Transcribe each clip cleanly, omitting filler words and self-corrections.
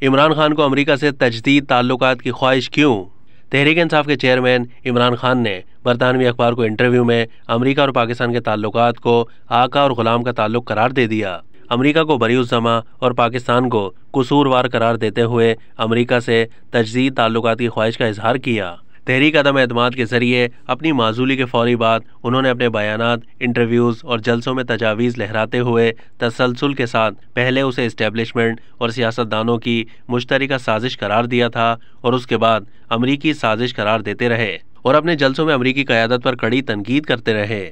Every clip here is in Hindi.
इमरान खान को अमेरिका से तजदीद ताल्लुकात की ख्वाहिश क्यों? तहरीक इंसाफ के चेयरमैन इमरान खान ने बरतानवी अखबार को इंटरव्यू में अमेरिका और पाकिस्तान के ताल्लुकात को आका और गुलाम का ताल्लुक करार दे दिया। अमेरिका को बरीउज़्ज़मा और पाकिस्तान को कसूरवार करार देते हुए अमेरिका से तजदीद ताल्लुकात की ख्वाहिश का इजहार किया। तहरीक अदम एतमाद के जरिए अपनी माजूली के फौरी बाद उन्होंने अपने बयानात, इंटरव्यूज़ और जलसों में तजावीज़ लहराते हुए तसलसल के साथ पहले उसे इस्टेब्लिशमेंट और सियासतदानों की मुश्तरका साजिश करार दिया था और उसके बाद अमरीकी साजिश करार देते रहे और अपने जलसों में अमरीकी क़यादत पर कड़ी तनकीद करते रहे।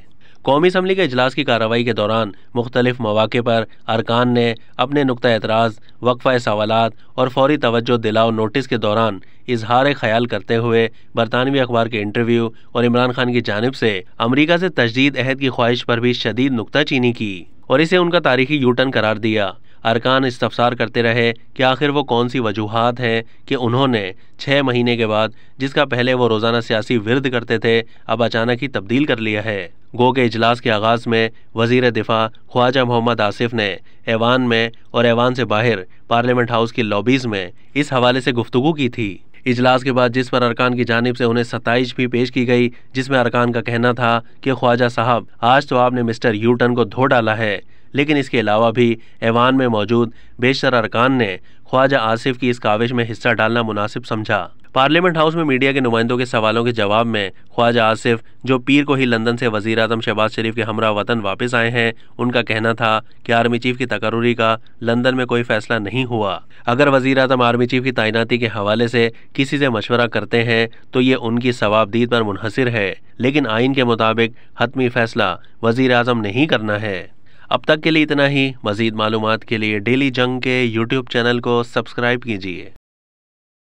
कौमी असम्बली के इजलास की कार्रवाई के दौरान मुख्तलिफ मौक़े पर अरकान ने अपने नुक्ता एतराज़, वक्फ़ा सवालात और फौरी तवज्जो दिलाओ नोटिस के दौरान इजहार ख्याल करते हुए बरतानवी अखबार के इंटरव्यू और इमरान खान की जानिब से अमरीका से तजदीद अहद की ख्वाहिश पर भी शदीद नुक्ताचीनी की और इसे उनका तारीखी यूटर्न करार दिया। अरकान इस्तफसार करते रहे कि आखिर वो कौन सी वजूहात हैं कि उन्होंने 6 महीने के बाद, जिसका पहले वो रोज़ाना सियासी विरद करते थे, अब अचानक ही तब्दील कर लिया है। गो के इजलास के आगाज़ में वज़ीर दिफा ख्वाजा मोहम्मद आसिफ ने ऐवान में और ऐवान से बाहर पार्लियामेंट हाउस की लॉबीज़ में इस हवाले से गुफ्तगू की थी। इजलास के बाद जिस पर अरकान की जानिब से उन्हें सताइश भी पेश की गई, जिसमें अरकान का कहना था कि ख्वाजा साहब, आज तो आपने मिस्टर यूटर्न को धो डाला है, लेकिन इसके अलावा भी ऐवान में मौजूद बेशतर अरकान ने ख्वाजा आसिफ की इस काविश में हिस्सा डालना मुनासिब समझा। पार्लियामेंट हाउस में मीडिया के नुमाइंदों के सवालों के जवाब में ख्वाजा आसिफ, जो पीर को ही लंदन से वज़ीर आज़म शहबाज शरीफ के हमरा वतन वापस आए हैं, उनका कहना था कि आर्मी चीफ की तकर्रुरी का लंदन में कोई फैसला नहीं हुआ। अगर वज़ीर आज़म आर्मी चीफ की तैनाती के हवाले से किसी से मशवरा करते हैं तो ये उनकी सवाबदीद पर मुनहसिर है, लेकिन आइन के मुताबिक हतमी फैसला वज़ीर आज़म ने ही करना है। अब तक के लिए इतना ही। मज़ीद मालूमात के लिए डेली जंग के यूट्यूब चैनल को सब्सक्राइब कीजिए।